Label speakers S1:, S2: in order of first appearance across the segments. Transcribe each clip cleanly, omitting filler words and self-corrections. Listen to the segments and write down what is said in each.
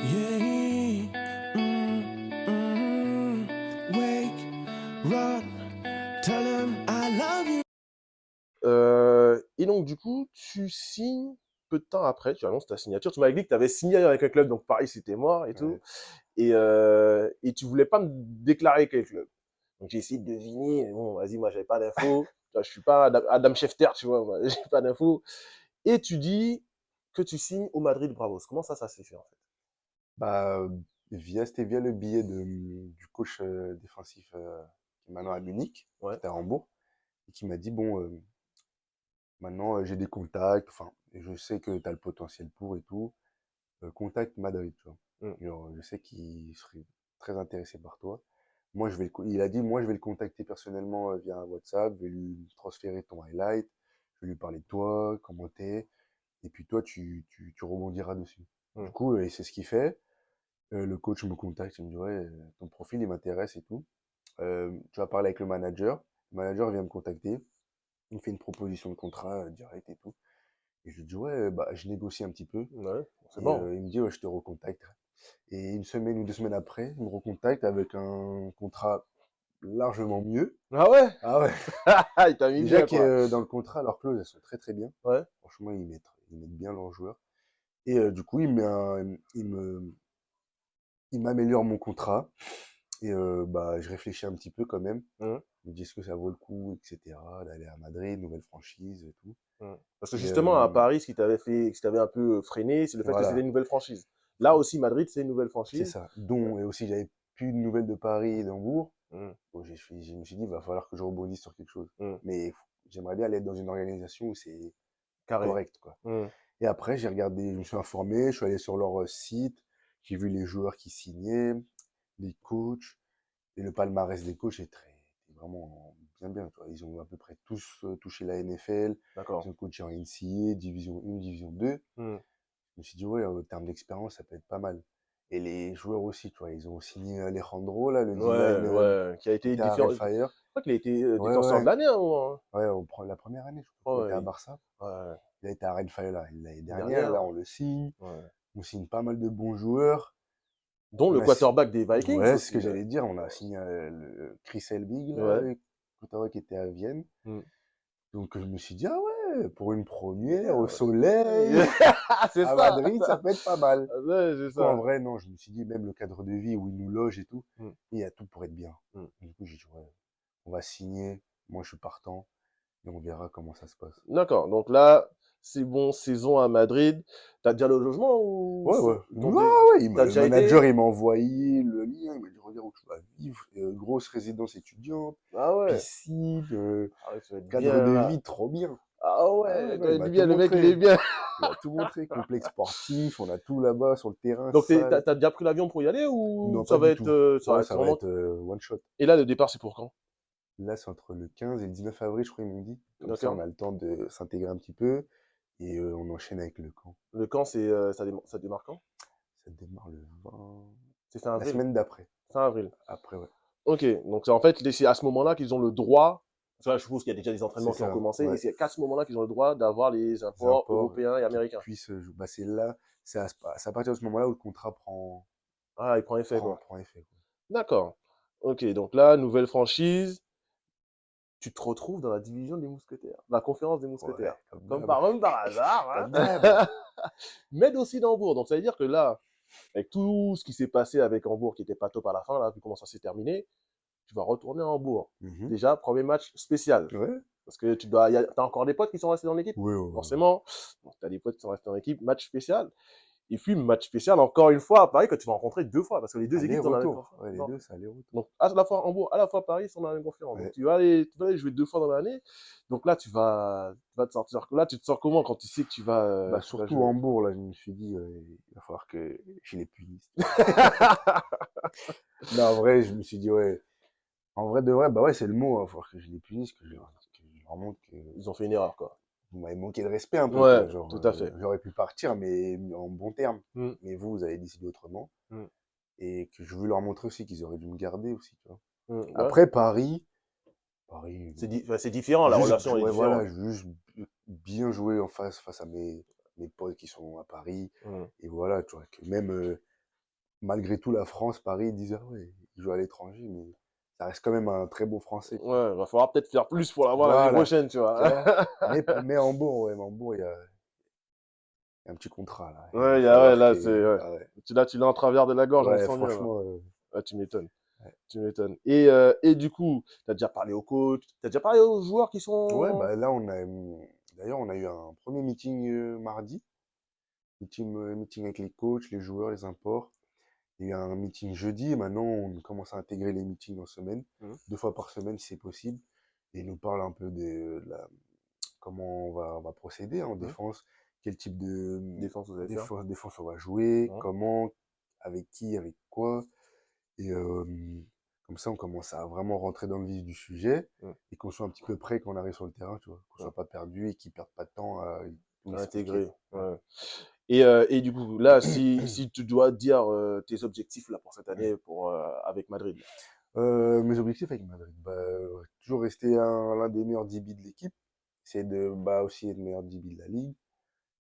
S1: Yeah. Wake, run, tell him I love you.
S2: Et donc, du coup, tu signes peu de temps après, tu annonces ta signature. Tu m'avais dit que tu avais signé avec un club, donc Paris, c'était mort et tout.
S3: Ouais.
S2: Et tu voulais pas me déclarer quel club. Donc, j'ai essayé de deviner. Mais bon, vas-y, moi, j'avais pas d'infos. Tu vois, je suis pas Adam Schefter, tu vois, moi, j'ai pas d'infos. Et tu dis que tu signes au Madrid Bravos. Comment ça s'est fait, en fait?
S3: Bah, c'était via le billet du coach défensif qui est maintenant à Munich, qui
S2: Ouais,
S3: était à Hambourg, et qui m'a dit, bon, maintenant j'ai des contacts, enfin, et je sais que tu as le potentiel pour et tout, contacte Madrid, tu vois.
S2: mm,
S3: Genre, je sais qu'il serait très intéressé par toi. Moi, il a dit, moi, je vais le contacter personnellement via un WhatsApp, je vais lui transférer ton highlight, je vais lui parler de toi, comment t'es, et puis toi, tu rebondiras dessus. Du
S2: mm.
S3: coup, et c'est ce qu'il fait. Le coach me contacte, il me dit, ouais, ton profil, il m'intéresse et tout. Tu vas parler avec le manager. Le manager vient me contacter. Il me fait une proposition de contrat direct et tout. Et je lui dis, ouais, bah, je négocie un petit peu.
S2: Ouais, c'est
S3: Et
S2: bon.
S3: il me dit, ouais, je te recontacte. Et une semaine ou 2 semaines après, il me recontacte avec un contrat largement mieux.
S2: Ah ouais?
S3: Ah ouais.
S2: Il t'a mis
S3: Déjà
S2: bien,
S3: que
S2: quoi.
S3: dans le contrat, leurs clauses, elles sont très très bien.
S2: Ouais.
S3: Franchement, ils mettent bien leurs joueurs. Et du coup, il m'améliore mon contrat. Et bah, je réfléchis un petit peu quand même.
S2: Mm,
S3: Je me dis, est-ce que ça vaut le coup, etc., d'aller à Madrid, nouvelle franchise et tout.
S2: mm. Parce que
S3: Et
S2: justement, à Paris, ce qui t'avait un peu freiné, c'est le fait que c'était
S3: voilà,
S2: une nouvelle franchise. Là aussi, Madrid, c'est une nouvelle
S3: c'est
S2: franchise.
S3: ça. Et aussi, j'avais plus de nouvelles de Paris et d'Hambourg.
S2: Mm,
S3: Donc, je me suis dit, il va falloir que je rebondisse sur quelque chose.
S2: mm.
S3: Mais j'aimerais bien aller dans une organisation où c'est
S2: Carré.
S3: correct, quoi.
S2: Mm.
S3: Et après, j'ai regardé, je me suis informé, je suis allé sur leur site, j'ai vu les joueurs qui signaient, les coachs, et le palmarès des coachs est vraiment bien, bien. Tu vois. Ils ont à peu près tous touché la NFL, ils
S2: D'accord.
S3: ont coaché en NCAA, Division 1, Division 2.
S2: Mm.
S3: Je me suis dit, ouais, en termes d'expérience, ça peut être pas mal. Et les joueurs aussi, tu vois, ils ont signé Alejandro, là, le
S2: Ouais,
S3: D-line
S2: ouais. Qui a
S3: qui
S2: été
S3: était à Red
S2: différent. Je
S3: Fire.
S2: crois qu'il a été
S3: Ouais,
S2: défenseur de
S3: ouais,
S2: l'année, hein, moi.
S3: ouais, la première année, je crois, quand il était à
S2: Ouais,
S3: Barça.
S2: ouais.
S3: Il a été à Red Fire l'année dernière,
S2: Dernière.
S3: là, on le signe.
S2: Ouais.
S3: On signe pas mal de bons joueurs.
S2: Dont
S3: On
S2: le
S3: a, si-
S2: quarterback des Vikings
S3: Ouais, c'est ce
S2: aussi.
S3: que
S2: Ouais.
S3: j'allais dire, on a signé Chris Elbig, là,
S2: Ouais.
S3: le quarterback qui était à Vienne.
S2: Mm.
S3: Donc je me suis dit, ah ouais, pour une première,
S2: Yeah,
S3: au
S2: ouais.
S3: soleil,
S2: C'est
S3: à
S2: ça.
S3: Madrid, ça peut être pas mal.
S2: Ouais, c'est
S3: Du coup, en
S2: ça.
S3: vrai, non, je me suis dit, même le cadre de vie où ils nous logent et tout,
S2: Mm,
S3: il y a tout pour être bien.
S2: mm.
S3: Du coup, j'ai dit, ouais, on va signer, moi je suis partant, et on verra comment ça se passe.
S2: D'accord. Donc là, c'est bon, saison à Madrid. T'as déjà le logement ou
S3: Ouais, ouais.
S2: ils t'ont
S3: Ouais,
S2: dit-
S3: ouais,
S2: t'as
S3: le
S2: déjà
S3: manager,
S2: été?
S3: il m'a envoyé le lien, il m'a dit, regarde où tu vas vivre, grosse résidence étudiante,
S2: Ah ouais.
S3: piscine,
S2: Ah ouais, tu vas être
S3: cadre
S2: bien
S3: de
S2: là.
S3: vie, trop bien.
S2: Ah
S3: Ah ouais,
S2: ouais, tu
S3: non,
S2: vas
S3: il
S2: être
S3: m'a tout
S2: bien. Le mec, il est
S3: montré.
S2: bien.
S3: Il a tout montré, complexe sportif, on a tout là-bas sur le terrain,
S2: Donc
S3: salle.
S2: t'as déjà pris l'avion pour y aller ou
S3: Non, pas du tout.
S2: ça va
S3: Ouais,
S2: être
S3: ça va
S2: vraiment.
S3: être one shot.
S2: Et là, le départ, c'est pour quand?
S3: Là, c'est entre le 15 et le 19 avril, je crois, ils m'ont dit. Comme ça, on
S2: D'accord.
S3: a le temps de s'intégrer un petit peu et on enchaîne avec le camp.
S2: Le camp, ça démarre quand?
S3: Ça démarre le 20.
S2: C'est fin
S3: La
S2: avril.
S3: semaine d'après.
S2: Fin avril.
S3: Après, ouais.
S2: Ok. Donc c'est en fait c'est à ce moment-là qu'ils ont le droit. Parce que là, je suppose qu'il y a déjà des
S3: C'est
S2: entraînements qui ont
S3: ça,
S2: commencé et
S3: ouais.
S2: c'est qu'à ce moment-là qu'ils ont le droit d'avoir les
S3: Les
S2: imports
S3: imports
S2: européens et
S3: qui
S2: américains.
S3: puissent jouer. Bah, c'est là, c'est à partir de ce moment-là où le contrat
S2: Ah, il prend effet quoi.
S3: prend effet, quoi.
S2: D'accord. Ok. Donc là, nouvelle franchise. Tu te retrouves dans la division des mousquetaires, la conférence des
S3: Ouais,
S2: mousquetaires.
S3: comme
S2: Comme
S3: d'hab.
S2: par hasard,
S3: Comme d'hab.
S2: hein. Mais aussi d'Hambourg. Donc ça veut dire que là, avec tout ce qui s'est passé avec Hambourg qui était pas top à la fin, là, vu comment ça s'est terminé, tu vas retourner à Hambourg.
S3: Mhm.
S2: Déjà, premier match spécial.
S3: Ouais.
S2: Parce que t'as encore des potes qui sont restés dans l'équipe.
S3: Ouais, ouais, ouais.
S2: Forcément. Donc, t'as des potes qui sont restés dans l'équipe, match spécial. Et puis, match spécial, encore une fois, à Paris, que tu vas rencontrer deux fois, parce que les deux équipes sont dans la même
S3: Aller-retour.
S2: conférence.
S3: Ouais, les deux, c'est aller-retour.
S2: Donc, à la fois Hambourg, à la fois Paris sont dans la même conférence. Donc,
S3: Ouais.
S2: tu vas aller jouer deux fois dans l'année. Donc là, tu vas te sortir. Là, tu te sors comment quand tu sais que
S3: Bah,
S2: tu vas
S3: surtout
S2: jouer?
S3: Hambourg, là, je me suis dit, il va falloir que je les punisse. Non, en vrai, je me suis dit, ouais. En vrai de vrai, bah ouais, c'est le mot, il va falloir que je les punisse, que je leur montre que
S2: Ils ont fait une erreur, quoi.
S3: vous m'avez manqué de respect un peu,
S2: Ouais,
S3: quoi. Genre,
S2: tout à fait.
S3: j'aurais pu partir, mais en bon terme.
S2: Mm,
S3: Mais vous avez décidé autrement.
S2: mm,
S3: Et que je veux leur montrer aussi qu'ils auraient dû me garder aussi, tu vois.
S2: ouais.
S3: Après, Paris,
S2: Enfin, c'est différent, la relation est
S3: ouais, voilà,
S2: différente.
S3: je veux juste bien jouer face à mes potes qui sont à Paris.
S2: Mm,
S3: Et voilà, tu vois, que même malgré tout, la France, Paris, ils disaient, ah ouais, il joue à l'étranger, mais ça reste quand même un très beau Français.
S2: Ouais, va falloir peut-être faire plus pour l'avoir l'année
S3: Voilà,
S2: prochaine, tu
S3: tu
S2: vois.
S3: vois. Mais Hambourg, ouais, mais Hambourg, il y a un petit contrat, là. Il va
S2: Ouais,
S3: falloir
S2: là,
S3: que... Ah ouais,
S2: tu l'as en travers de la gorge, on
S3: ouais,
S2: sent mieux, là.
S3: franchement,
S2: Ouais, tu m'étonnes.
S3: ouais.
S2: Tu m'étonnes. Et du coup, tu as déjà parlé au coach, tu as déjà parlé aux joueurs qui
S3: Ouais,
S2: sont.
S3: bah là, d'ailleurs, on a eu un premier meeting mardi. Meeting avec les coachs, les joueurs, les imports. Il y a eu un meeting jeudi et maintenant on commence à intégrer les meetings en semaine,
S2: Mhm.
S3: 2 fois par semaine si c'est possible. Et ils nous parlent un peu comment on va procéder en
S2: Mhm.
S3: défense, quel type de
S2: Défense, vous allez faire.
S3: défense on va jouer,
S2: Mhm.
S3: comment, avec qui, avec quoi. Et comme ça on commence à vraiment rentrer dans le vif du sujet
S2: Mhm.
S3: et qu'on soit un petit peu prêt quand on arrive sur le terrain, tu vois, qu'on
S2: Mhm.
S3: soit pas perdu et qu'ils perdent pas de temps à tout
S2: À
S3: expliquer.
S2: intégrer.
S3: Ouais.
S2: Ouais. Et du coup, là, si tu dois dire tes objectifs là, pour cette année avec Madrid.
S3: Mes objectifs avec Madrid, toujours rester l'un des meilleurs DB de l'équipe. C'est de aussi être meilleur DB de la ligue,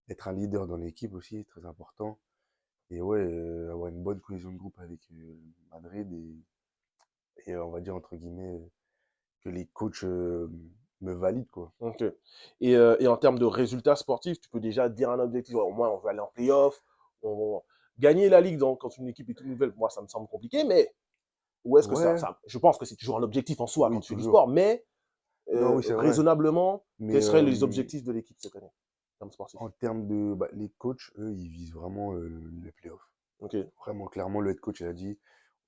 S3: être un leader dans l'équipe aussi, très important. Et ouais, avoir une bonne cohésion de groupe avec Madrid et on va dire entre guillemets que les coachs me valident quoi.
S2: Ok. Et en termes de résultats sportifs, tu peux déjà dire un objectif. Au moins, on veut aller en playoff. Gagner la Ligue quand une équipe est toute nouvelle, pour moi, ça me semble compliqué. Mais où est-ce que
S3: Ouais,
S2: je pense que c'est toujours un objectif en soi quand
S3: oui
S2: tu fais du
S3: toujours.
S2: sport. Mais
S3: Non oui c'est vrai.
S2: raisonnablement,
S3: Mais
S2: quels seraient les objectifs de l'équipe cette année en termes sportifs?
S3: en termes de les coachs, eux, ils visent vraiment les playoffs.
S2: Ok.
S3: Vraiment clairement, le head coach il a dit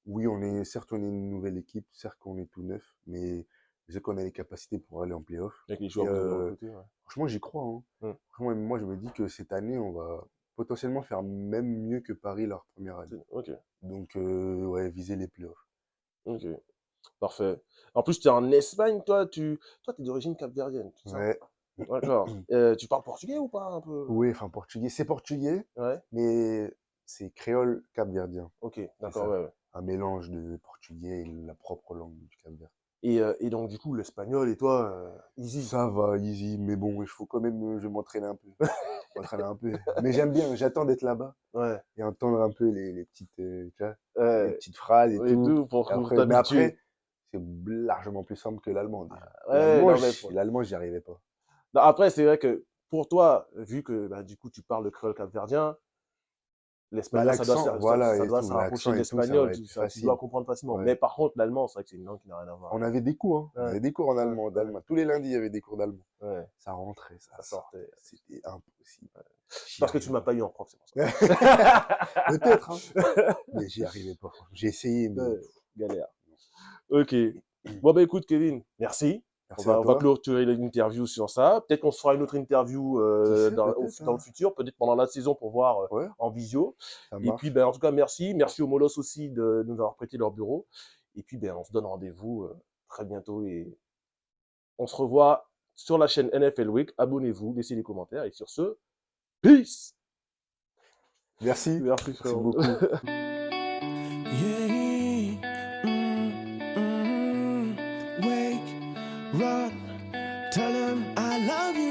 S3: oui, certes, on est une nouvelle équipe, certes, qu'on est tout neuf, mais je sais qu'on a les capacités pour aller en playoff.
S2: Avec les
S3: Et
S2: joueurs que vous avez recrutés. Ouais.
S3: franchement, j'y crois, hein.
S2: Hmm.
S3: Franchement, moi, je me dis que cette année, on va potentiellement faire même mieux que Paris leur première année.
S2: Ok.
S3: Donc, ouais, viser les playoffs.
S2: Ok. Parfait. En plus, tu es en Espagne, toi, tu es d'origine capverdienne, c'est ça?
S3: Ouais.
S2: D'accord. Tu parles portugais ou pas un peu?
S3: Oui, enfin, portugais. C'est portugais,
S2: Ouais.
S3: mais c'est créole capverdien.
S2: Ok,
S3: C'est
S2: d'accord,
S3: ça.
S2: ouais, ouais.
S3: Un mélange de portugais et la propre langue du Cap-Vert.
S2: Et donc, du coup, l'espagnol et toi, easy.
S3: Ça va, easy, mais bon, il faut quand même, je vais m'entraîner un peu. M'entraîner un peu. Mais j'aime bien, j'attends d'être là-bas
S2: Ouais.
S3: et entendre un peu les petites, tu vois, les
S2: Ouais.
S3: petites phrases et
S2: Et
S3: tout.
S2: tout
S3: Et
S2: pour
S3: mais
S2: t'habituer.
S3: après, c'est largement plus simple que l'allemand déjà.
S2: Ouais, non, mais
S3: L'allemand, j'y arrivais pas.
S2: non, après, c'est vrai que pour toi, vu que bah, du coup, tu parles le créole capverdien, l'espagnol,
S3: L'accent, voilà,
S2: ça
S3: et
S2: doit se
S3: tout,
S2: rapprocher
S3: l'accent
S2: de
S3: et tout, ça
S2: l'espagnol,
S3: va être plus
S2: tu dois
S3: facile.
S2: comprendre facilement.
S3: Ouais.
S2: Mais par contre, l'allemand, c'est vrai que c'est une langue qui n'a rien à voir.
S3: On avait des cours, hein. On
S2: Ouais,
S3: avait des cours en
S2: ouais,
S3: allemand,
S2: ouais,
S3: d'allemand. Tous les lundis, il y avait des cours d'allemand.
S2: ouais,
S3: Ça rentrait, ça
S2: ça
S3: sortait.
S2: sortait.
S3: C'était impossible.
S2: C'est
S3: J'y
S2: parce que tu
S3: arrivais
S2: m'as
S3: pas.
S2: pas eu en prof, c'est pour ça.
S3: Peut-être, hein. Mais j'y arrivais pas. J'ai essayé, mais
S2: Ouais, galère. Ok. Bon, bah écoute, Kevin, merci.
S3: merci à
S2: On va
S3: toi.
S2: clôturer l'interview sur ça. Peut-être qu'on se fera une autre interview
S3: Qui sait, peut-être,
S2: dans le
S3: hein.
S2: futur, peut-être pendant la saison pour voir
S3: Ouais,
S2: en visio.
S3: ça
S2: Et puis,
S3: marche.
S2: ben, en tout cas, merci. Merci aux Molos aussi de nous avoir prêté leur bureau. Et puis, ben, on se donne rendez-vous très bientôt. Et on se revoit sur la chaîne NFL Week. Abonnez-vous, laissez des commentaires. Et sur ce, peace!
S3: Merci.
S2: Merci,
S3: Merci
S2: frérot.
S3: beaucoup.